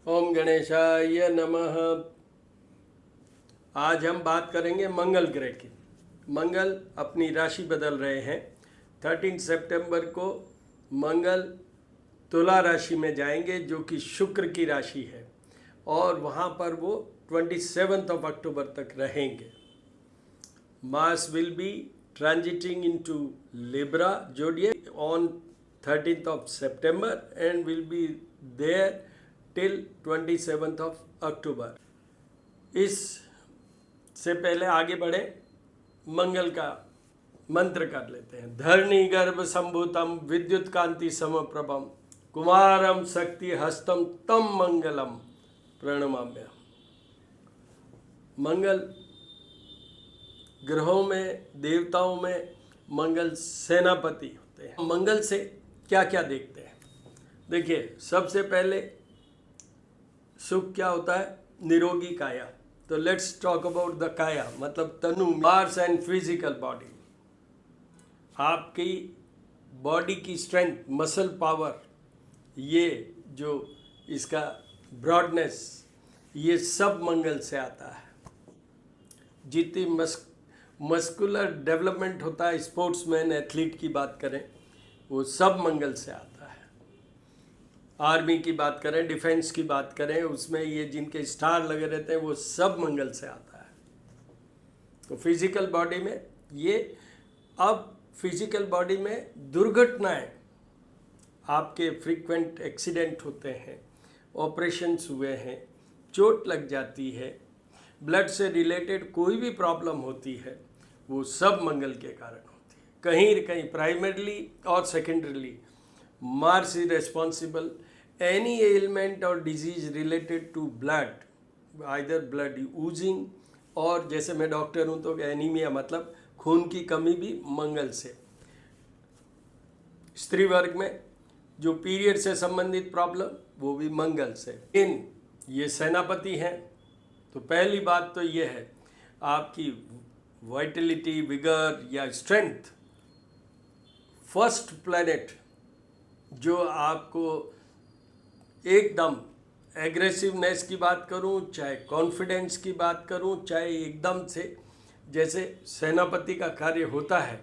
ओम गणेशाय नमः। आज हम बात करेंगे मंगल ग्रह की। मंगल अपनी राशि बदल रहे हैं। 13 सितंबर को मंगल तुला राशि में जाएंगे, जो कि शुक्र की राशि है, और वहाँ पर वो 27 अक्टूबर तक रहेंगे। Mars will B transiting into Libra zodiac on 13th September and will be there till 27th October। इस से पहले आगे बढ़े, मंगल का मंत्र कर लेते हैं। धरणी गर्भ संभूतम विद्युत कांति समप्रभम कुमारम शक्ति हस्तम तम मंगलम प्रणमाम्य। मंगल ग्रहों में, देवताओं में मंगल सेनापति होते हैं। मंगल से क्या क्या देखते हैं? देखिए, सबसे पहले सुख क्या होता है? निरोगी काया। तो लेट्स टॉक अबाउट द काया, मतलब तनु, मार्स एंड फिजिकल बॉडी। आपकी बॉडी की स्ट्रेंथ, मसल पावर, ये जो इसका ब्रॉडनेस, ये सब मंगल से आता है। जितनी मस्कुलर डेवलपमेंट होता है, स्पोर्ट्समैन एथलीट की बात करें, वो सब मंगल से आता है। आर्मी की बात करें, डिफेंस की बात करें, उसमें ये जिनके स्टार लगे रहते हैं, वो सब मंगल से आता है। तो फिजिकल बॉडी में ये, अब फिजिकल बॉडी में दुर्घटनाएं, आपके फ्रीक्वेंट एक्सीडेंट होते हैं, ऑपरेशंस हुए हैं, चोट लग जाती है, ब्लड से रिलेटेड कोई भी प्रॉब्लम होती है, वो सब मंगल के कारण होती है। कहीं कहीं प्राइमरीली और secondarily Mars is responsible any element और disease related to blood, either blood using, और जैसे मैं डॉक्टर हूँ तो एनीमिया, मतलब खून की कमी, भी मंगल से। स्त्री वर्ग में जो पीरियड से संबंधित प्रॉब्लम, वो भी मंगल से। ये सेनापति हैं, तो पहली बात तो ये है, आपकी वाइटलिटी, विगर या स्ट्रेंथ। फर्स्ट प्लैनेट जो आपको एकदम एग्रेसिवनेस की बात करूं, चाहे कॉन्फिडेंस की बात करूं, चाहे एकदम से, जैसे सेनापति का कार्य होता है,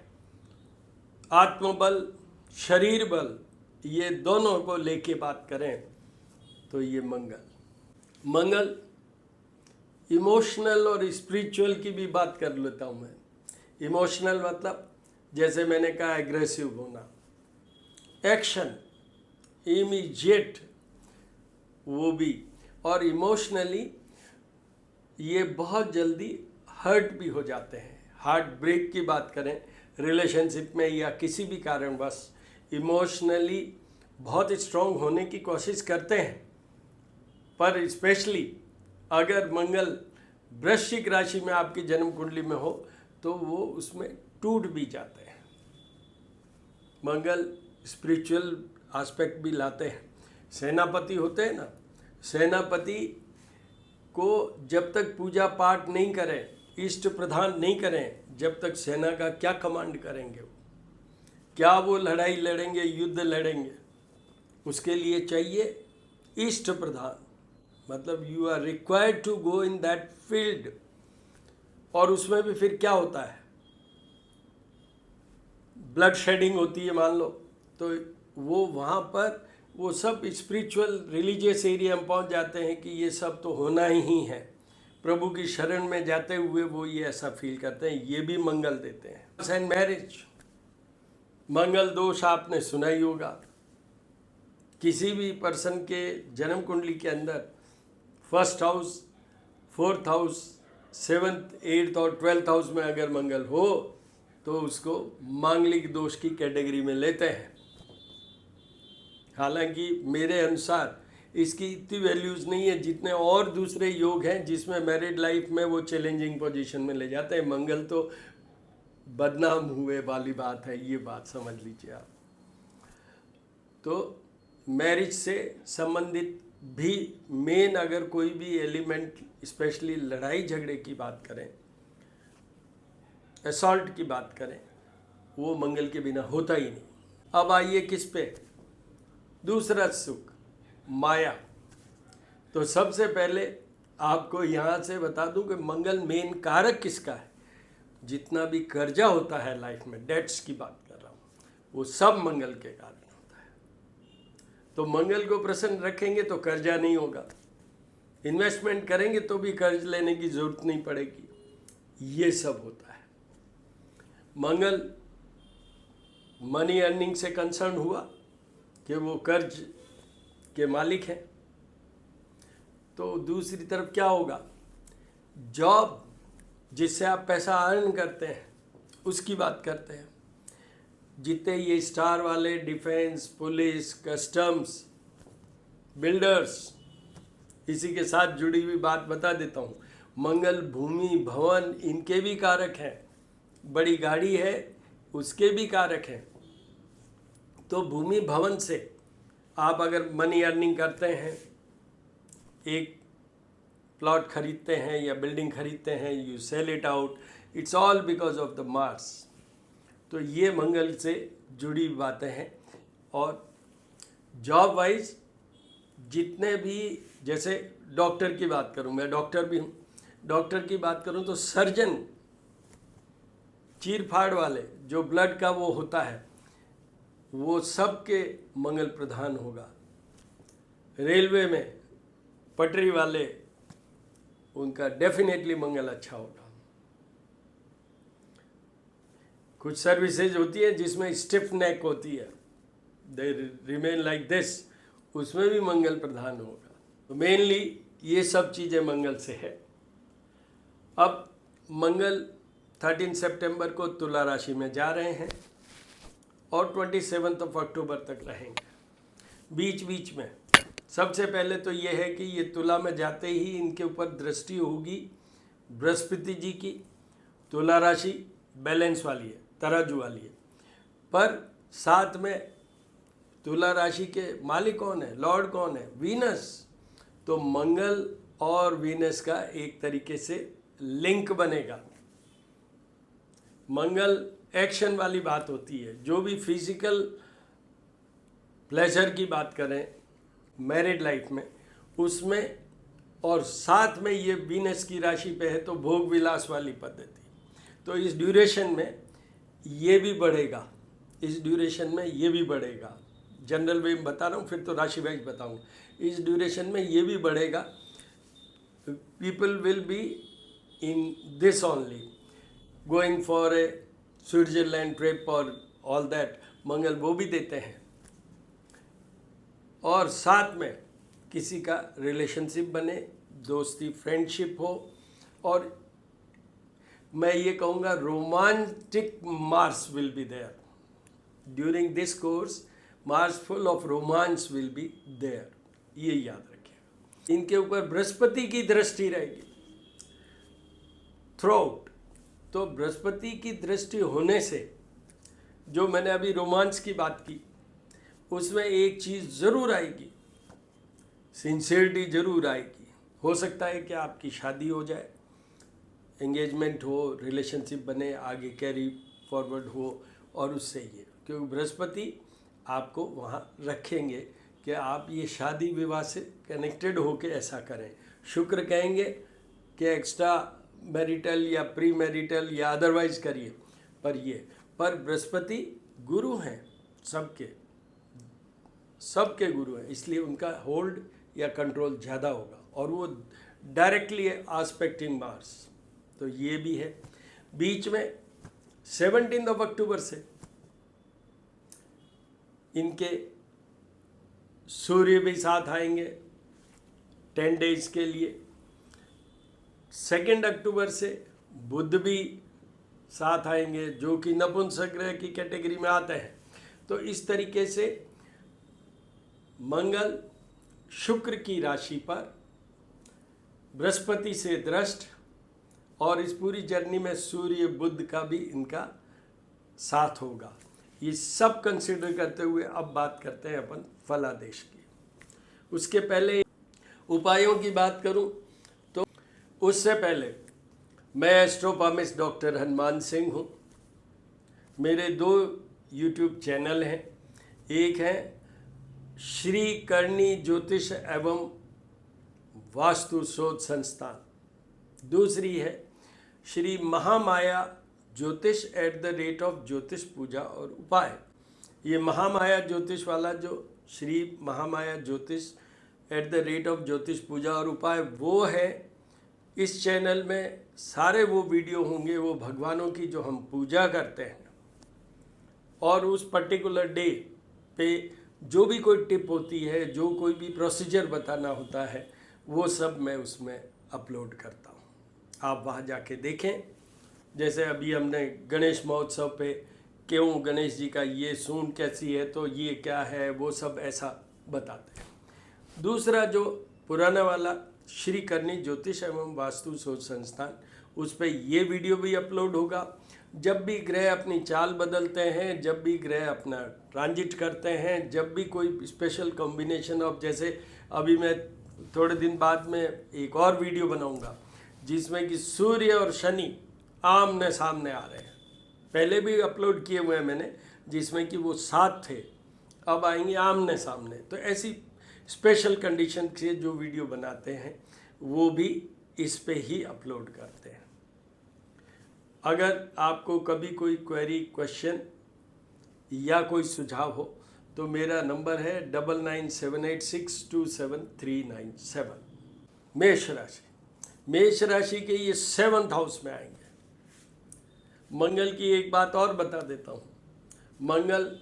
आत्मबल, शरीर बल, ये दोनों को लेके बात करें तो ये मंगल इमोशनल और स्पिरिचुअल की भी बात कर लेता हूँ मैं। इमोशनल मतलब जैसे मैंने कहा, एग्रेसिव होना, एक्शन इमीडिएट, वो भी। और इमोशनली ये बहुत जल्दी हर्ट भी हो जाते हैं। हार्ट ब्रेक की बात करें रिलेशनशिप में या किसी भी कारणवश, इमोशनली बहुत स्ट्रांग होने की कोशिश करते हैं, पर स्पेशली अगर मंगल वृश्चिक राशि में आपकी जन्म कुंडली में हो तो वो उसमें टूट भी जाते हैं। मंगल स्पिरिचुअल एस्पेक्ट भी लाते हैं। सेनापति होते हैं ना, सेनापति को जब तक पूजा पाठ नहीं करें, इष्ट प्रधान नहीं करें, जब तक सेना का क्या कमांड करेंगे वो? क्या वो लड़ाई लड़ेंगे, युद्ध लड़ेंगे? उसके लिए चाहिए इष्ट प्रधान, मतलब you are required to go in that field. और उसमें भी फिर क्या होता है? ब्लड शेडिंग होती है, मान लो, तो वो वहाँ पर वो सब स्पिरिचुअल रिलीजियस एरिया में पहुँच जाते हैं कि ये सब तो होना ही है। प्रभु की शरण में जाते हुए वो ये ऐसा फील करते हैं, ये भी मंगल देते हैं। एंड मैरिज, मंगल दोष आपने सुना ही होगा। किसी भी पर्सन के जन्म कुंडली के अंदर first house, fourth house, 7th, 8th और 12th हाउस में अगर मंगल हो तो उसको मांगलिक दोष की कैटेगरी में लेते हैं। हालांकि मेरे अनुसार इसकी इतनी वैल्यूज़ नहीं है जितने और दूसरे योग हैं जिसमें मैरिड लाइफ में वो चैलेंजिंग पोजीशन में ले जाते हैं। मंगल तो बदनाम हुए वाली बात है, ये बात समझ लीजिए आप। तो मैरिज से संबंधित भी मेन अगर कोई भी एलिमेंट, स्पेशली लड़ाई झगड़े की बात करें, असॉल्ट की बात करें, वो मंगल के बिना होता ही नहीं। अब आइए किस पे? दूसरा सुख, माया। तो सबसे पहले आपको यहाँ से बता दूं कि मंगल मेन कारक किसका है। जितना भी कर्जा होता है लाइफ में, डेट्स की बात कर रहा हूँ, वो सब मंगल के कारण होता है। तो मंगल को प्रसन्न रखेंगे तो कर्जा नहीं होगा, इन्वेस्टमेंट करेंगे तो भी कर्ज लेने की जरूरत नहीं पड़ेगी, ये सब होता है। मंगल मनी अर्निंग से कंसर्न हुआ कि वो कर्ज के मालिक हैं। तो दूसरी तरफ क्या होगा, जॉब जिससे आप पैसा अर्न करते हैं उसकी बात करते हैं। जितने ये स्टार वाले डिफेंस, पुलिस, कस्टम्स, बिल्डर्स, इसी के साथ जुड़ी हुई बात बता देता हूँ। मंगल भूमि भवन इनके भी कारक हैं, बड़ी गाड़ी है उसके भी कारक हैं। तो भूमि भवन से आप अगर मनी अर्निंग करते हैं, एक प्लॉट खरीदते हैं या बिल्डिंग खरीदते हैं, you sell it out, it's all because of the Mars. तो ये मंगल से जुड़ी बातें हैं। और जॉब वाइज जितने भी, जैसे डॉक्टर की बात करूं, मैं डॉक्टर भी हूं, डॉक्टर की बात करूं तो सर्जन, चीर फाड़ वाले जो ब्लड का वो होता है, वो सब के मंगल प्रधान होगा। रेलवे में पटरी वाले, उनका डेफिनेटली मंगल अच्छा होगा। कुछ सर्विसेज होती है जिसमें स्टिफ नेक होती है, दे रिमेन लाइक दिस, उसमें भी मंगल प्रधान होगा। तो मेनली ये सब चीज़ें मंगल से है। अब मंगल 13 सितंबर को तुला राशि में जा रहे हैं और 27 अक्टूबर तक रहेंगे। बीच बीच में सबसे पहले तो ये है कि ये तुला में जाते ही इनके ऊपर दृष्टि होगी बृहस्पति जी की। तुला राशि बैलेंस वाली है, तराजू वाली है, पर साथ में तुला राशि के मालिक कौन है, लॉर्ड कौन है, वीनस। तो मंगल और वीनस का एक तरीके से लिंक बनेगा। मंगल एक्शन वाली बात होती है, जो भी फिजिकल प्लेजर की बात करें मैरिड लाइफ में, उसमें, और साथ में ये वीनस की राशि पे है तो भोग विलास वाली पद्धति। तो इस ड्यूरेशन में ये भी बढ़ेगा, इस ड्यूरेशन में ये भी बढ़ेगा। जनरल वे में बता रहा हूँ, फिर तो राशि वाइज बताऊँ। इस ड्यूरेशन में ये भी बढ़ेगा। People will be in this only, going for a Switzerland trip और ऑल दैट, मंगल वो भी देते हैं। और साथ में किसी का रिलेशनशिप बने, दोस्ती, फ्रेंडशिप हो, और मैं ये कहूँगा romantic Mars will be there during this course. Mars full of romance will be there, ये याद रखिएगा। इनके ऊपर बृहस्पति की दृष्टि रहेगी थ्रूआउट। तो बृहस्पति की दृष्टि होने से, जो मैंने अभी रोमांस की बात की, उसमें एक चीज़ ज़रूर आएगी, सिंसियरिटी ज़रूर आएगी। हो सकता है कि आपकी शादी हो जाए, एंगेजमेंट हो, रिलेशनशिप बने, आगे कैरी फॉरवर्ड हो, और उससे ये, क्योंकि बृहस्पति आपको वहाँ रखेंगे कि आप ये शादी विवाह से कनेक्टेड होके ऐसा करें। शुक्र कहेंगे कि एक्स्ट्रा मैरिटल या प्री मैरिटल या अदरवाइज करिए, पर बृहस्पति गुरु हैं, सबके गुरु हैं, इसलिए उनका होल्ड या कंट्रोल ज़्यादा होगा, और वो डायरेक्टली आस्पेक्टिंग मार्स। तो ये भी है। बीच में 17 अक्टूबर से इनके सूर्य भी साथ आएंगे 10 डेज के लिए। 2 अक्टूबर से बुध भी साथ आएंगे, जो कि नपुंसक ग्रह की कैटेगरी में आते हैं। तो इस तरीके से मंगल शुक्र की राशि पर बृहस्पति से दृष्ट, और इस पूरी जर्नी में सूर्य बुध का भी इनका साथ होगा। ये सब कंसिडर करते हुए अब बात करते हैं अपन फलादेश की। उसके पहले उपायों की बात करूं तो उससे पहले मैं एस्ट्रोपामिस्ट डॉक्टर हनुमान सिंह हूं। मेरे 2 यूट्यूब चैनल हैं। एक है श्री करणी ज्योतिष एवं वास्तु शोध संस्थान। दूसरी है श्री महामाया ज्योतिष @ ज्योतिष पूजा और उपाय। ये महामाया ज्योतिष वाला जो श्री महामाया ज्योतिष @ ज्योतिष पूजा और उपाय वो है। इस चैनल में सारे वो वीडियो होंगे वो भगवानों की जो हम पूजा करते हैं, और उस पर्टिकुलर डे पे जो भी कोई टिप होती है, जो कोई भी प्रोसीजर बताना होता है, वो सब मैं उसमें अपलोड करता हूँ। आप वहाँ जाके देखें। जैसे अभी हमने गणेश महोत्सव पे क्यों गणेश जी का ये सूंड कैसी है, तो ये क्या है, वो सब ऐसा बताते हैं। दूसरा जो पुराना वाला श्री करनी ज्योतिष एवं वास्तु शोध संस्थान, उस पर ये वीडियो भी अपलोड होगा। जब भी ग्रह अपनी चाल बदलते हैं, जब भी ग्रह अपना ट्रांजिट करते हैं, जब भी कोई स्पेशल कॉम्बिनेशन ऑफ, जैसे अभी मैं थोड़े दिन बाद में एक और वीडियो बनाऊंगा जिसमें कि सूर्य और शनि आमने सामने आ रहे हैं। पहले भी अपलोड किए हुए हैं मैंने, जिसमें कि वो साथ थे, अब आएंगे आमने सामने। तो ऐसी स्पेशल कंडीशन से जो वीडियो बनाते हैं वो भी इस पे ही अपलोड करते हैं। अगर आपको कभी कोई क्वेरी, क्वेश्चन या कोई सुझाव हो तो मेरा नंबर है 9978627397। मेष राशि, मेष राशि के ये 7th हाउस में आएंगे। मंगल की एक बात और बता देता हूँ, मंगल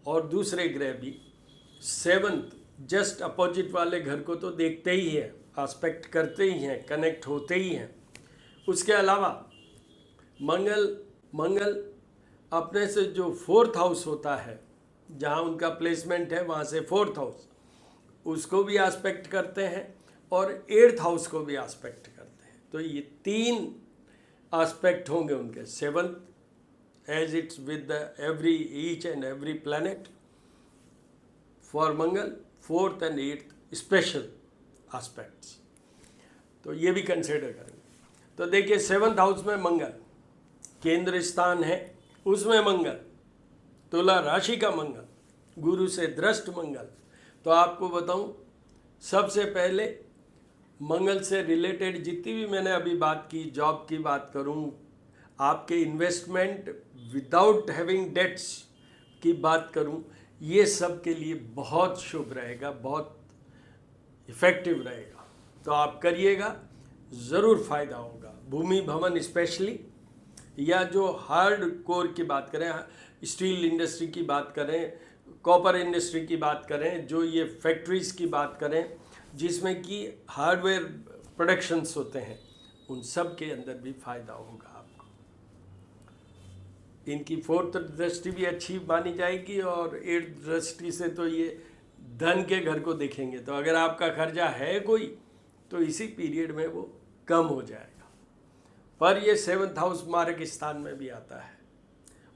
और दूसरे ग्रह भी 7th जस्ट अपोजिट वाले घर को तो देखते ही हैं, आस्पेक्ट करते ही हैं, कनेक्ट होते ही हैं। उसके अलावा मंगल अपने से जो 4th हाउस होता है, जहाँ उनका प्लेसमेंट है वहाँ से 4th हाउस, उसको भी आस्पेक्ट करते हैं और 8th हाउस को भी आस्पेक्ट करते हैं। तो ये 3 आस्पेक्ट होंगे उनके। 7th as it's with each and every planet for Mangal, 4th and 8th special aspects, तो ये भी कंसिडर करेंगे। तो देखिए 7th हाउस में मंगल केंद्र स्थान है, उसमें मंगल, तुला राशि का मंगल, गुरु से दृष्ट मंगल। तो आपको बताऊं, सबसे पहले मंगल से रिलेटेड जितनी भी मैंने अभी बात की, जॉब की बात करूं, आपके इन्वेस्टमेंट विदाउट हैविंग डेट्स की बात करूं, ये सब के लिए बहुत शुभ रहेगा, बहुत इफ़ेक्टिव रहेगा। तो आप करिएगा, ज़रूर फ़ायदा होगा। भूमि भवन स्पेशली, या जो हार्ड कोर की बात करें, स्टील इंडस्ट्री की बात करें, कॉपर इंडस्ट्री की बात करें, जो ये फैक्ट्रीज़ की बात करें जिसमें कि हार्डवेयर प्रोडक्शंस होते हैं, उन सब के अंदर भी फ़ायदा होगा आपको। इनकी 4th दृष्टि भी अच्छी मानी जाएगी और 8th दृष्टि से तो ये धन के घर को देखेंगे। तो अगर आपका खर्चा है कोई, तो इसी पीरियड में वो कम हो जाएगा। पर ये 7th हाउस मार्ग स्थान में भी आता है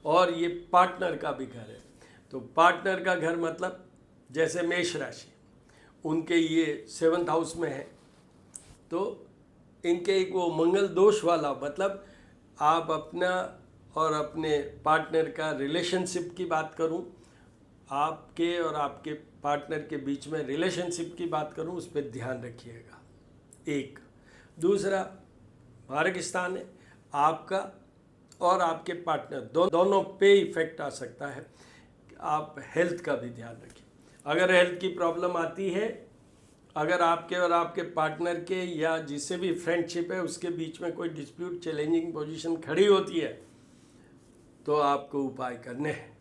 और ये पार्टनर का भी घर है। तो पार्टनर का घर मतलब जैसे मेष राशि, उनके ये 7th हाउस में है, तो इनके एक वो मंगल दोष वाला, मतलब आप अपना और अपने पार्टनर का रिलेशनशिप की बात करूं, आपके और आपके पार्टनर के बीच में रिलेशनशिप की बात करूं, उस पर ध्यान रखिएगा। एक दूसरा मार्ग स्थान है आपका और आपके पार्टनर दोनों पे इफेक्ट आ सकता है। आप हेल्थ का भी ध्यान रखिए। अगर हेल्थ की प्रॉब्लम आती है, अगर आपके और आपके पार्टनर के या जिससे भी फ्रेंडशिप है उसके बीच में कोई डिस्प्यूट, चैलेंजिंग पोजीशन खड़ी होती है, तो आपको उपाय करने हैं।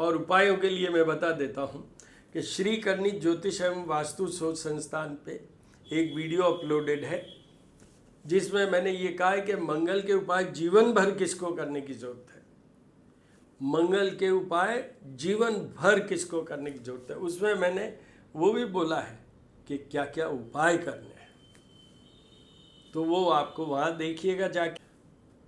और उपायों के लिए मैं बता देता हूँ कि श्री करनी ज्योतिष एवं वास्तु शोध संस्थान पे एक वीडियो अपलोडेड है जिसमें मैंने ये कहा है कि मंगल के उपाय जीवन भर किसको करने की ज़रूरत है। मंगल के उपाय जीवन भर किसको करने की ज़रूरत है, उसमें मैंने वो भी बोला है कि क्या क्या उपाय करने हैं। तो वो आपको वहाँ देखिएगा जाके।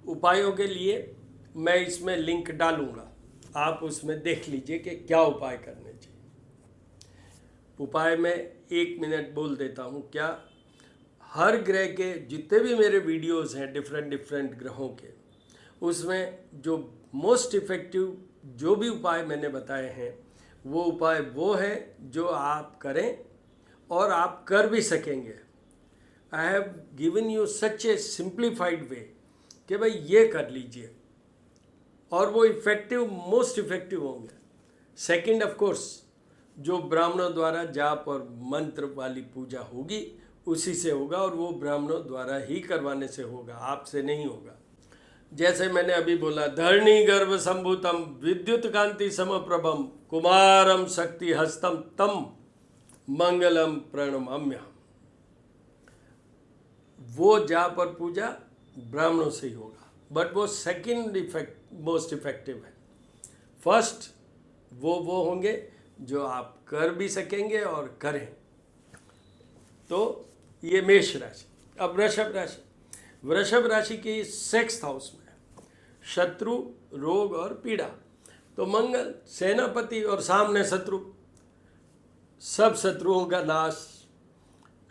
उपायों के लिए मैं इसमें लिंक डालूँगा, आप उसमें देख लीजिए कि क्या उपाय करने चाहिए। उपाय में 1 मिनट बोल देता हूँ। क्या हर ग्रह के जितने भी मेरे वीडियोस हैं डिफरेंट ग्रहों के, उसमें जो मोस्ट इफ़ेक्टिव जो भी उपाय मैंने बताए हैं, वो उपाय वो है जो आप करें और आप कर भी सकेंगे। I have given you such A simplified वे कि भाई ये कर लीजिए, और वो इफेक्टिव, मोस्ट इफेक्टिव होंगे। सेकंड, ऑफ कोर्स, जो ब्राह्मणों द्वारा जाप और मंत्र वाली पूजा होगी उसी से होगा, और वो ब्राह्मणों द्वारा ही करवाने से होगा, आपसे नहीं होगा। जैसे मैंने अभी बोला, धरणी गर्भ संभूतम विद्युत कांति समप्रभम कुमारम शक्ति हस्तम तम मंगलम प्रणमाम्यहम्। वो जाप और पूजा ब्राह्मणों से ही होगा, बट वो सेकंड मोस्ट इफेक्टिव है। फर्स्ट वो होंगे जो आप कर भी सकेंगे और करें। तो ये मेष राशि। अब वृषभ राशि। वृषभ राशि की 6th हाउस में शत्रु, रोग और पीड़ा। तो मंगल सेनापति और सामने शत्रु, सब शत्रुओं का नाश।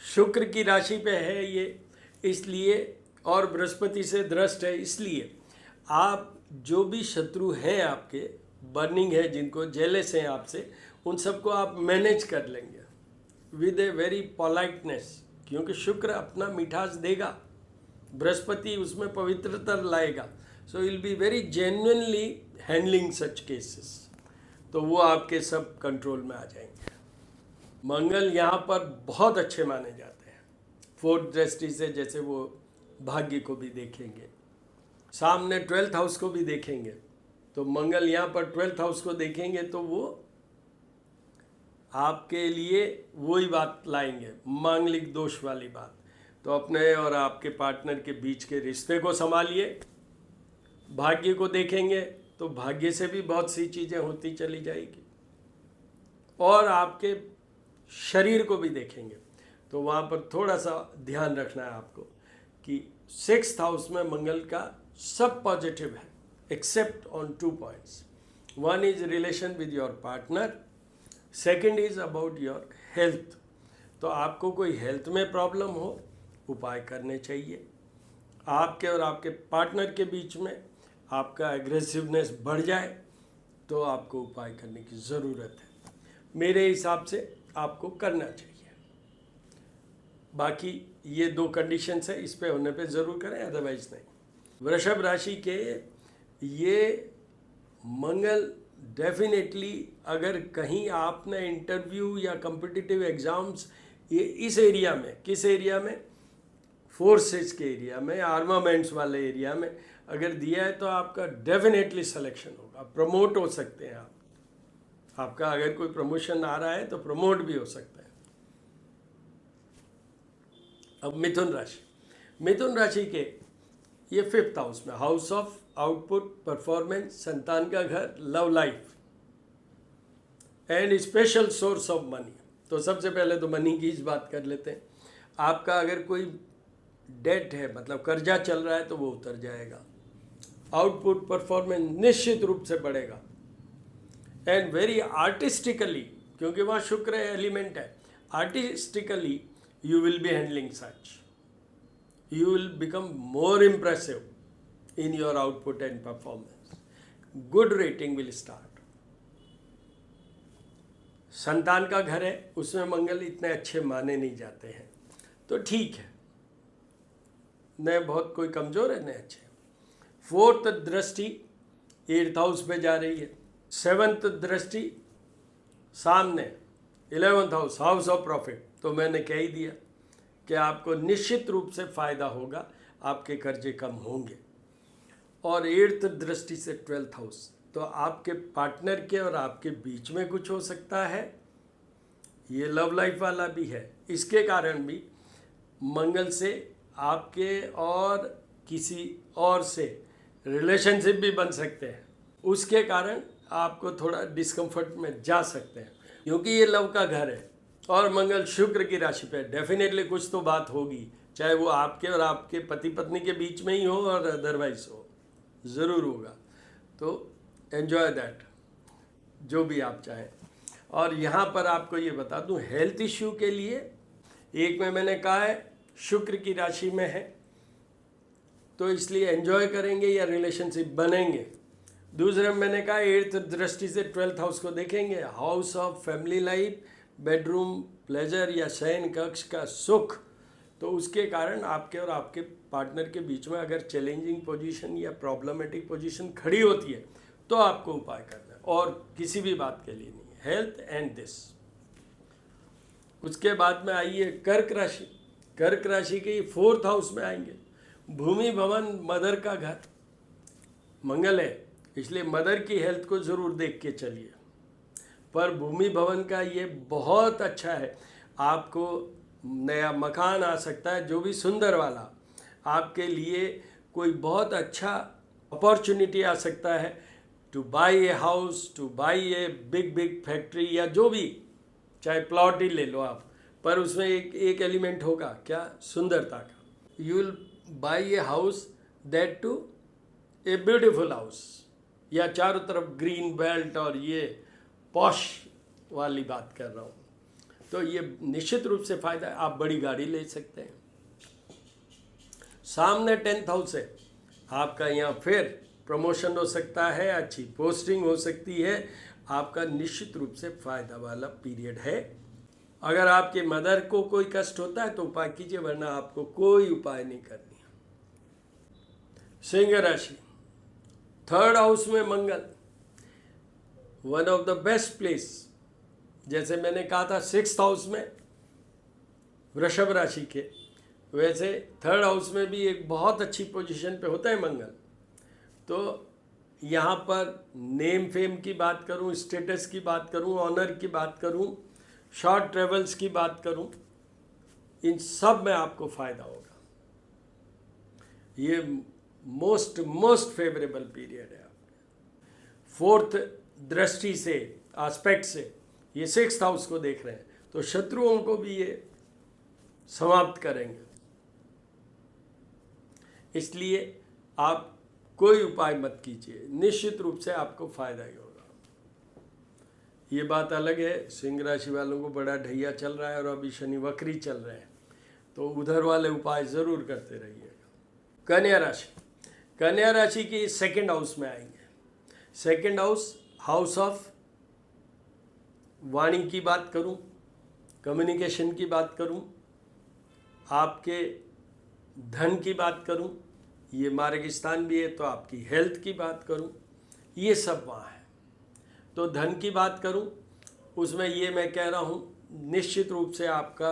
शुक्र की राशि पे है ये, इसलिए, और बृहस्पति से दृष्ट है, इसलिए आप जो भी शत्रु हैं आपके, बर्निंग है, जिनको जेलस हैं आपसे, उन सबको आप मैनेज कर लेंगे विद ए वेरी पोलाइटनेस, क्योंकि शुक्र अपना मिठास देगा, बृहस्पति उसमें पवित्रता लाएगा। So will be very genuinely handling such cases, तो वो आपके सब कंट्रोल में आ जाएंगे। मंगल यहाँ पर बहुत अच्छे माने जाते हैं 4th दृष्टि से, जैसे वो भाग्य को भी देखेंगे, सामने 12th हाउस को भी देखेंगे। तो मंगल यहाँ पर 12th हाउस को देखेंगे तो वो आपके लिए वही बात लाएंगे, मांगलिक दोष वाली बात। तो अपने और आपके पार्टनर के बीच के रिश्ते को संभालिए। भाग्य को देखेंगे तो भाग्य से भी बहुत सी चीज़ें होती चली जाएगी, और आपके शरीर को भी देखेंगे तो वहाँ पर थोड़ा सा ध्यान रखना है आपको कि 6th हाउस में मंगल का सब पॉजिटिव है except on 2 points. One is relation with your partner, second is about your health. तो आपको कोई हेल्थ में प्रॉब्लम हो, उपाय करने चाहिए। आपके और आपके पार्टनर के बीच में आपका एग्रेसिवनेस बढ़ जाए तो आपको उपाय करने की ज़रूरत है। मेरे हिसाब से आपको करना चाहिए। बाकी ये 2 कंडीशंस है, इस पे होने पे ज़रूर करें, अदरवाइज नहीं। वृषभ राशि के ये मंगल डेफिनेटली, अगर कहीं आपने इंटरव्यू या कॉम्पिटिटिव एग्ज़ाम्स ये इस एरिया में, किस एरिया में, फोर्सेस के एरिया में, आर्मामेंट्स वाले एरिया में अगर दिया है तो आपका डेफिनेटली सिलेक्शन होगा, प्रमोट हो सकते हैं आप। आपका अगर कोई प्रमोशन आ रहा है तो प्रमोट भी हो सकता है। अब मिथुन राशि। मिथुन राशि के ये 5th हाउस में, हाउस ऑफ आउटपुट, परफॉर्मेंस, संतान का घर, love life and special source of money. तो सबसे पहले तो मनी की ही बात कर लेते हैं। आपका अगर कोई डेट है, मतलब कर्जा चल रहा है, तो वो उतर जाएगा। आउटपुट, परफॉर्मेंस निश्चित रूप से बढ़ेगा। एंड वेरी आर्टिस्टिकली, क्योंकि वहाँ शुक्र एलिमेंट है, artistically you will be handling such. You will become more impressive in your output and performance. Good rating will start. संतान का घर है, उसमें मंगल इतने अच्छे माने नहीं जाते हैं, तो ठीक है, न बहुत कोई कमज़ोर है न अच्छे। 4th दृष्टि 8th हाउस पे जा रही है। 7th दृष्टि सामने 11th house, house of profit. तो मैंने कह ही दिया कि आपको निश्चित रूप से फ़ायदा होगा, आपके कर्जे कम होंगे। और 8th दृष्टि से 12th हाउस, तो आपके पार्टनर के और आपके बीच में कुछ हो सकता है। ये लव लाइफ वाला भी है, इसके कारण भी मंगल से आपके और किसी और से रिलेशनशिप भी बन सकते हैं, उसके कारण आपको थोड़ा डिस्कम्फर्ट में जा सकते हैं, क्योंकि ये लव का घर है और मंगल शुक्र की राशि पे। डेफिनेटली कुछ तो बात होगी, चाहे वो आपके और आपके पति पत्नी के बीच में ही हो और अदरवाइज हो, ज़रूर होगा। तो एन्जॉय दैट, जो भी आप चाहें। और यहाँ पर आपको ये बता दूँ, हेल्थ इश्यू के लिए एक में मैंने कहा है शुक्र की राशि में है, तो इसलिए एन्जॉय करेंगे या रिलेशनशिप बनेंगे। दूसरे में मैंने कहा 8th दृष्टि से 12th हाउस को देखेंगे, house of family life, bedroom, pleasure या शयन कक्ष का सुख। तो उसके कारण आपके और आपके पार्टनर के बीच में अगर चैलेंजिंग पोजीशन या प्रॉब्लमेटिक पोजीशन खड़ी होती है तो आपको उपाय करना है, और किसी भी बात के लिए नहीं, हेल्थ एंड दिस। उसके बाद में आइए कर्क राशि। कर्क राशि के 4th हाउस में आएंगे। भूमि भवन, मदर का घर, मंगल है, इसलिए मदर की हेल्थ को ज़रूर देख के चलिए। पर भूमि भवन का ये बहुत अच्छा है, आपको नया मकान आ सकता है, जो भी सुंदर वाला, आपके लिए कोई बहुत अच्छा अपॉर्चुनिटी आ सकता है two by a house, two by a big factory, या जो भी, चाहे प्लॉट ही ले लो आप, पर उसमें एक एलिमेंट होगा क्या, सुंदरता का। You will buy a house that to a beautiful house, या चारों तरफ ग्रीन बेल्ट और ये पॉश वाली बात कर रहा हूँ, तो ये निश्चित रूप से फायदा है। आप बड़ी गाड़ी ले सकते हैं। सामने 10th हाउस है, आपका यहाँ फिर प्रमोशन हो सकता है, अच्छी पोस्टिंग हो सकती है, आपका निश्चित रूप से फायदा वाला पीरियड है। अगर आपके मदर को कोई कष्ट होता है तो उपाय कीजिए, वरना आपको कोई उपाय नहीं करनी है। सिंह राशि, 3rd हाउस में Mangal, one of the best place. जैसे मैंने कहा था 6th हाउस में वृषभ राशि के, वैसे 3rd हाउस में भी एक बहुत अच्छी पोजीशन पे होता है मंगल। तो यहाँ पर नेम फेम की बात करूँ, स्टेटस की बात करूँ, ऑनर की बात करूँ, शॉर्ट ट्रेवल्स की बात करूँ, इन सब में आपको फायदा होगा। ये मोस्ट फेवरेबल पीरियड है आपके। 4th दृष्टि से, एस्पेक्ट से ये 6th हाउस को देख रहे हैं, तो शत्रुओं को भी ये समाप्त करेंगे। इसलिए आप कोई उपाय मत कीजिए, निश्चित रूप से आपको फायदा ही होगा। ये बात अलग है, सिंह राशि वालों को बड़ा ढैया चल रहा है और अभी शनि वक्री चल रहे हैं, तो उधर वाले उपाय ज़रूर करते रहिएगा। कन्या राशि, कन्या राशि की 2nd हाउस में आएंगे। 2nd हाउस, हाउस ऑफ वाणी की बात करूं, कम्युनिकेशन की बात करूं, आपके धन की बात करूं, ये मार्ग स्थान भी है, तो आपकी हेल्थ की बात करूं, ये सब वहाँ है। तो धन की बात करूं, उसमें ये मैं कह रहा हूं, निश्चित रूप से आपका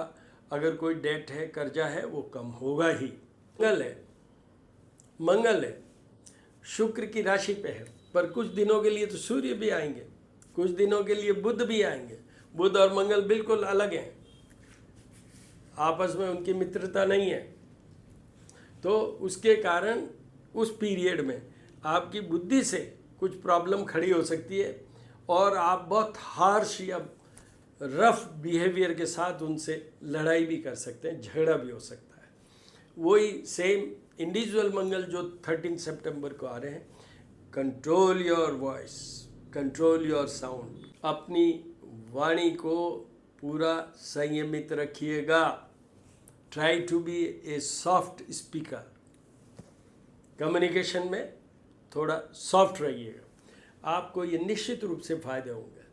अगर कोई डेट है, कर्जा है, वो कम होगा ही। मंगल है, शुक्र की राशि पे है, पर कुछ दिनों के लिए तो सूर्य भी आएंगे, कुछ दिनों के लिए बुध भी आएंगे। बुध और मंगल बिल्कुल अलग हैं, आपस में उनकी मित्रता नहीं है। तो उसके कारण उस पीरियड में आपकी बुद्धि से कुछ प्रॉब्लम खड़ी हो सकती है, और आप बहुत हार्श या रफ बिहेवियर के साथ उनसे लड़ाई भी कर सकते हैं, झगड़ा भी हो सकता है। वही सेम इंडिविजुअल मंगल जो 13 सितंबर को आ रहे हैं। Control your voice, control your sound, अपनी वाणी को पूरा संयमित रखिएगा। Try to be a soft speaker, communication में थोड़ा सॉफ्ट रहिएगा, आपको ये निश्चित रूप से फायदे होंगे।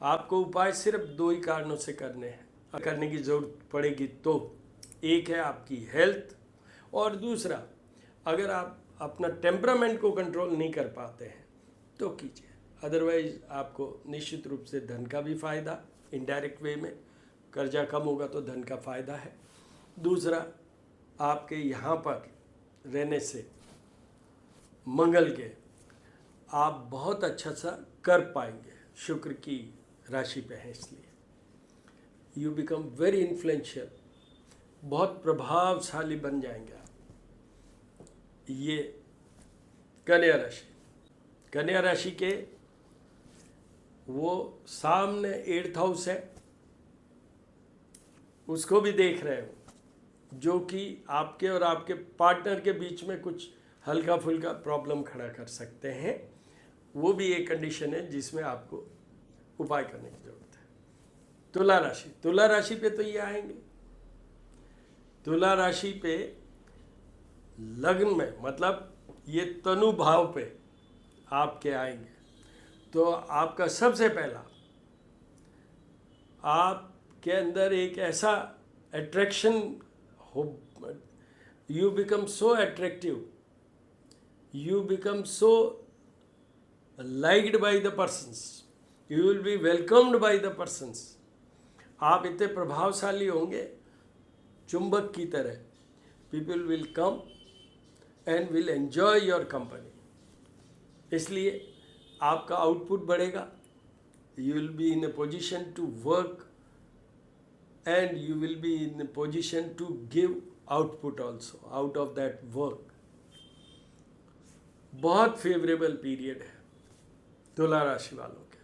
आपको उपाय सिर्फ 2 ही कारणों से करने हैं, करने की ज़रूरत पड़ेगी तो। एक है आपकी हेल्थ, और दूसरा अगर आप अपना टेम्परामेंट को कंट्रोल नहीं कर पाते हैं तो कीजिए, अदरवाइज आपको निश्चित रूप से धन का भी फायदा, इनडायरेक्ट वे में कर्जा कम होगा तो धन का फायदा है। दूसरा, आपके यहाँ पर रहने से मंगल के आप बहुत अच्छा सा कर पाएंगे, शुक्र की राशि पे है, इसलिए यू बिकम वेरी इन्फ्लुएंशियल, बहुत प्रभावशाली बन जाएंगे आप। ये कन्या राशि, कन्या राशि के वो सामने 8th हाउस है, उसको भी देख रहे हो, जो कि आपके और आपके पार्टनर के बीच में कुछ हल्का फुल्का प्रॉब्लम खड़ा कर सकते हैं। वो भी एक कंडीशन है जिसमें आपको उपाय करने की जरूरत है। तुला राशि, तुला राशि पे तो ये आएंगे। तुला राशि पे लग्न में, मतलब ये तनु भाव पे आपके आएंगे, तो आपका सबसे पहला, आपके अंदर एक ऐसा attraction you become so attractive, you become so liked by the persons, you will be welcomed by the persons. आप इतने प्रभावशाली होंगे चुंबक की तरह. People will come and will enjoy your company. इसलिए आपका आउटपुट बढ़ेगा. You will be in a position to work and you will be in a position to give output also out of that work. बहुत favourable period है तुला राशि वालों के.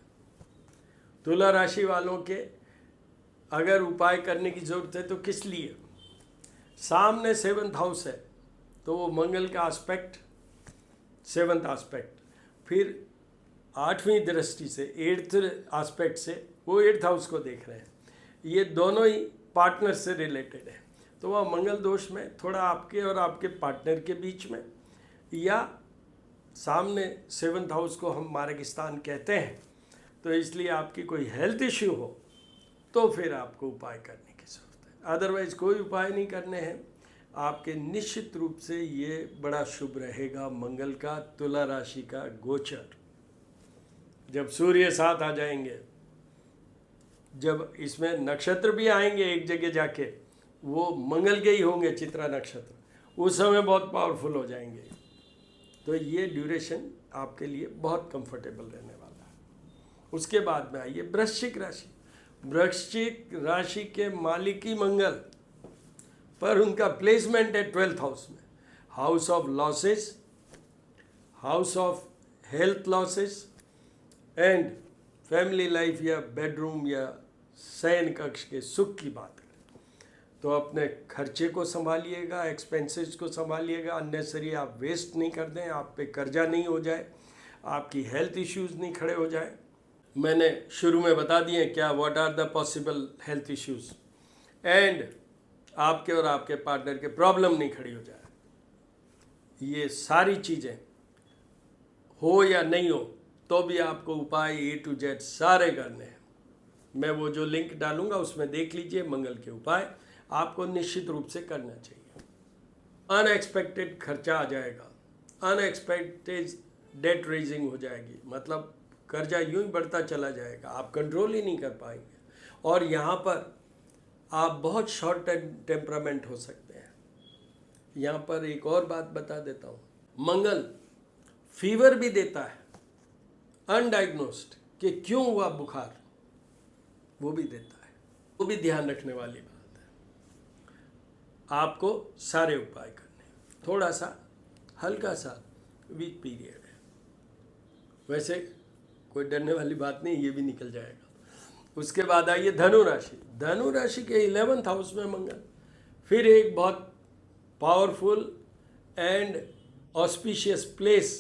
तुला राशि वालों के अगर उपाय करने की ज़रूरत है तो किस लिए? सामने 7th हाउस है तो वो मंगल का एस्पेक्ट, 7th एस्पेक्ट, फिर 8वीं दृष्टि से 8th एस्पेक्ट से वो 8th हाउस को देख रहे हैं. ये दोनों ही पार्टनर से रिलेटेड है. तो वह मंगल दोष में थोड़ा आपके और आपके पार्टनर के बीच में, या सामने 7th हाउस को हम मार्ग स्थान कहते हैं, तो इसलिए आपकी कोई हेल्थ इश्यू हो तो फिर आपको उपाय करने की ज़रूरत है. अदरवाइज कोई उपाय नहीं करने हैं आपके. निश्चित रूप से ये बड़ा शुभ रहेगा मंगल का तुला राशि का गोचर. जब सूर्य साथ आ जाएंगे, जब इसमें नक्षत्र भी आएंगे एक जगह जाके, वो मंगल के ही होंगे, चित्रा नक्षत्र, उस समय बहुत पावरफुल हो जाएंगे. तो ये ड्यूरेशन आपके लिए बहुत कंफर्टेबल रहने वाला है. उसके बाद में आइए वृश्चिक राशि. वृश्चिक राशि के मालिक ही मंगल, पर उनका प्लेसमेंट है 12th हाउस में. House of losses, house of health losses and family life या बेडरूम या शयन कक्ष के सुख की बात करें तो अपने खर्चे को संभालिएगा, एक्सपेंसेस को संभालिएगा. अननेसरी आप वेस्ट नहीं कर दें, आप पे कर्जा नहीं हो जाए, आपकी हेल्थ इश्यूज़ नहीं खड़े हो जाए. मैंने शुरू में बता दिए क्या what are the possible health issues, and आपके और आपके पार्टनर के प्रॉब्लम नहीं खड़ी हो जाए. ये सारी चीज़ें हो या नहीं हो तो भी आपको उपाय A to Z सारे करने हैं. मैं वो जो लिंक डालूंगा उसमें देख लीजिए. मंगल के उपाय आपको निश्चित रूप से करना चाहिए. अनएक्सपेक्टेड खर्चा आ जाएगा, अनएक्सपेक्टेड डेट रेजिंग हो जाएगी, मतलब कर्जा यूं ही बढ़ता चला जाएगा, आप कंट्रोल ही नहीं कर पाएंगे. और यहाँ पर आप बहुत शॉर्ट टेम्परामेंट हो सकते हैं. यहाँ पर एक और बात बता देता हूँ, मंगल फीवर भी देता है, अनडायग्नोस्ड कि क्यों हुआ बुखार, वो भी देता है. वो भी ध्यान रखने वाली बात है. आपको सारे उपाय करने. थोड़ा सा हल्का सा वीक पीरियड है, वैसे कोई डरने वाली बात नहीं, ये भी निकल जाएगा. उसके बाद आइए धनु राशि. धनु राशि के 11th हाउस में मंगल, फिर एक बहुत powerful and auspicious place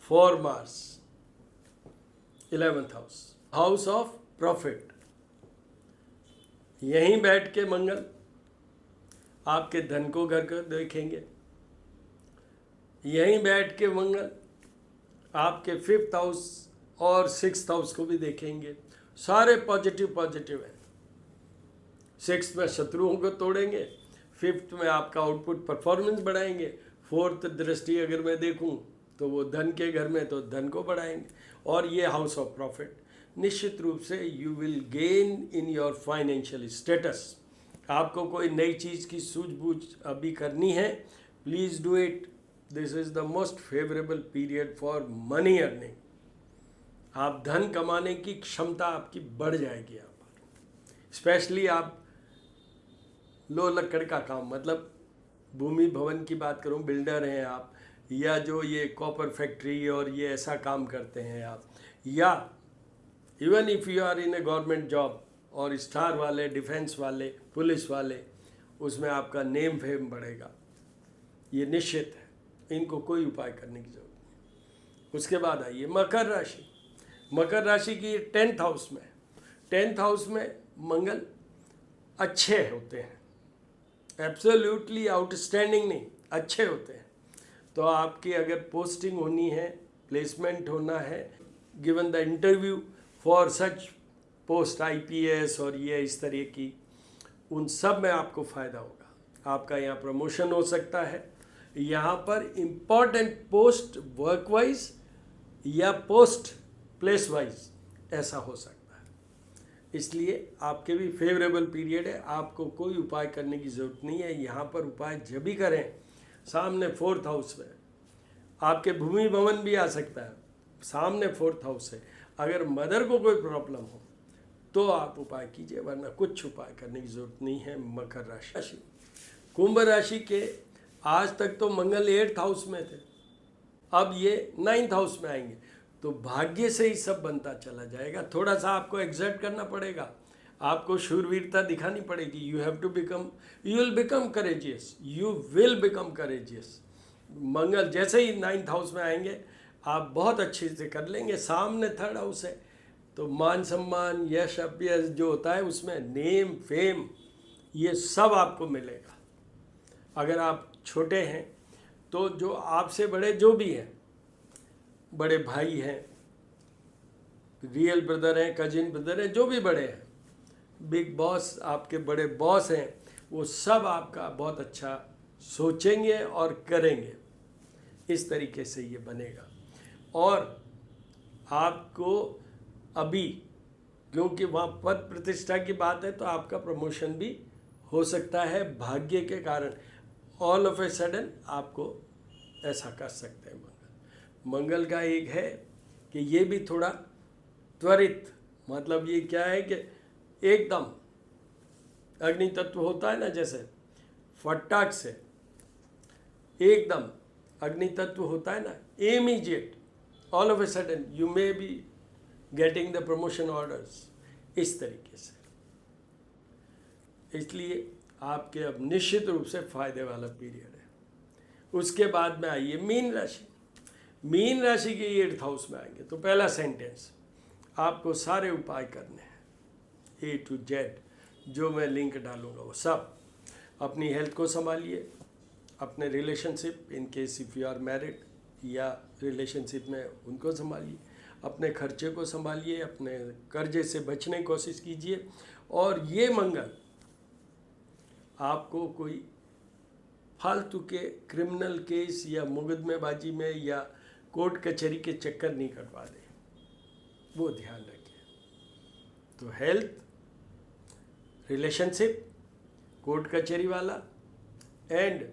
for Mars. 11th house, house of profit. यहीं बैठ के मंगल आपके धन को घर को देखेंगे. यहीं बैठ के मंगल आपके 5th हाउस और 6th हाउस को भी देखेंगे. सारे पॉजिटिव पॉजिटिव हैं. 6th में शत्रुओं को तोड़ेंगे, 5th में आपका आउटपुट परफॉर्मेंस बढ़ाएंगे, 4th दृष्टि अगर मैं देखूं तो वो धन के घर में, तो धन को बढ़ाएंगे. और ये हाउस ऑफ प्रॉफिट. निश्चित रूप से you will gain in your financial status. आपको कोई नई चीज़ की सूझबूझ अभी करनी है, please do it. This is the most favourable period for money earning. आप धन कमाने की क्षमता आपकी बढ़ जाएगी यहाँ पर. स्पेशली आप लो लकड़ का काम, मतलब भूमि भवन की बात करूँ, बिल्डर हैं आप, या जो ये कॉपर फैक्ट्री और ये ऐसा काम करते हैं आप, या even if you are in a government job और स्टार वाले, डिफेंस वाले, पुलिस वाले, उसमें आपका नेम फेम बढ़ेगा. ये निश्चित है, इनको कोई उपाय करने की ज़रूरत नहीं. उसके बाद आइए मकर राशि. मकर राशि की 10th हाउस में, 10th हाउस में मंगल अच्छे होते हैं, एब्सोल्युटली आउटस्टैंडिंग नहीं, अच्छे होते हैं. तो आपकी अगर पोस्टिंग होनी है, प्लेसमेंट होना है, given the interview for such post, IPS और ये इस तरह की, उन सब में आपको फ़ायदा होगा. आपका यहाँ प्रमोशन हो सकता है, यहाँ पर इम्पॉर्टेंट पोस्ट वर्क वाइज या पोस्ट प्लेस वाइज ऐसा हो सकता है। इसलिए आपके भी फेवरेबल पीरियड है, आपको कोई उपाय करने की ज़रूरत नहीं है। यहाँ पर उपाय जब भी करें, सामने 4th हाउस में आपके भूमि भवन भी आ सकता है, सामने 4th हाउस है। अगर मदर को कोई प्रॉब्लम हो तो आप उपाय कीजिए, वरना कुछ उपाय करने की ज़रूरत नहीं है। मकर राशि, कुंभ राशि के आज तक तो मंगल 8th हाउस में थे, अब ये 9th हाउस में आएंगे, तो भाग्य से ही सब बनता चला जाएगा। थोड़ा सा आपको एग्जर्ट करना पड़ेगा, आपको शूरवीरता दिखानी पड़ेगी। You have to become, you will become courageous, you will become courageous. Mangal जैसे ही 9th हाउस में आएंगे आप बहुत अच्छे से कर लेंगे। सामने 3rd हाउस है, तो मान सम्मान, यश, अपयश जो होता है उसमें नेम फेम ये सब आपको मिलेगा। अगर आप छोटे हैं तो जो आपसे बड़े जो भी हैं, बड़े भाई हैं, रियल ब्रदर हैं, कजिन ब्रदर हैं, जो भी बड़े हैं, बिग बॉस आपके बड़े बॉस हैं, वो सब आपका बहुत अच्छा सोचेंगे और करेंगे। इस तरीके से ये बनेगा। और आपको अभी क्योंकि वहाँ पद प्रतिष्ठा की बात है तो आपका प्रमोशन भी हो सकता है भाग्य के कारण। ऑल ऑफ ए सडन आपको ऐसा कर सकते हैं। मंगल का एक है कि ये भी थोड़ा त्वरित, मतलब ये क्या है कि एकदम अग्नि तत्व होता है ना, जैसे फटाक से एकदम अग्नि तत्व होता है ना, immediate, all of a sudden you may be getting the promotion orders, इस तरीके से। इसलिए आपके अब निश्चित रूप से फायदे वाला पीरियड है। उसके बाद में आइए मीन राशि। मीन राशि के 8th हाउस में आएंगे तो पहला सेंटेंस, आपको सारे उपाय करने हैं A to Z, जो मैं लिंक डालूंगा वो सब। अपनी हेल्थ को संभालिए, अपने relationship in case if you are married या रिलेशनशिप में उनको संभालिए, अपने खर्चे को संभालिए, अपने कर्जे से बचने की कोशिश कीजिए। और ये मंगल आपको कोई फालतू के क्रिमिनल केस या मुकदमेबाजी में या कोर्ट कचहरी के चक्कर नहीं कटवा दे, वो ध्यान रखिए। तो हेल्थ, रिलेशनशिप, कोर्ट कचहरी वाला एंड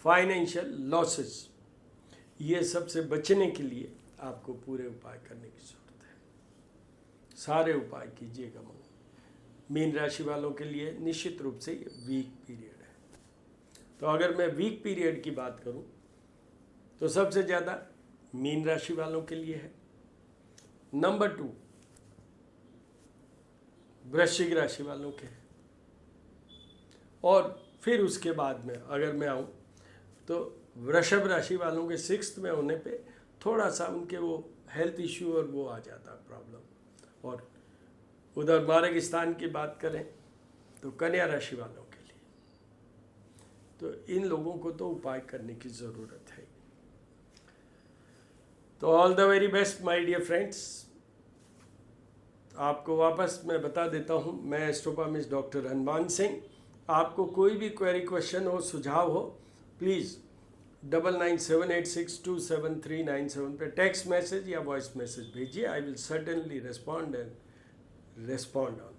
फाइनेंशियल लॉसेस, ये सब से बचने के लिए आपको पूरे उपाय करने की ज़रूरत है। सारे उपाय कीजिएगा। मीन राशि वालों के लिए निश्चित रूप से ये वीक पीरियड है। तो अगर मैं वीक पीरियड की बात करूं तो सबसे ज़्यादा मीन राशि वालों के लिए है। नंबर 2 वृश्चिक राशि वालों के, और फिर उसके बाद में अगर मैं आऊँ तो वृषभ राशि वालों के 6th में होने पे थोड़ा सा उनके वो हेल्थ इश्यू और वो आ जाता है प्रॉब्लम। और उधर मार्ग स्थान की बात करें तो कन्या राशि वालों के लिए, तो इन लोगों को तो उपाय करने की ज़रूरत है। तो all the very best my dear friends. आपको वापस मैं बता देता हूँ, मैं एस्ट्रोपा डॉक्टर हनुमान सिंह। आपको कोई भी क्वेरी, क्वेश्चन हो, सुझाव हो, प्लीज़ 9978627397 पे टेक्स्ट मैसेज या वॉइस मैसेज भेजिए। I will certainly respond on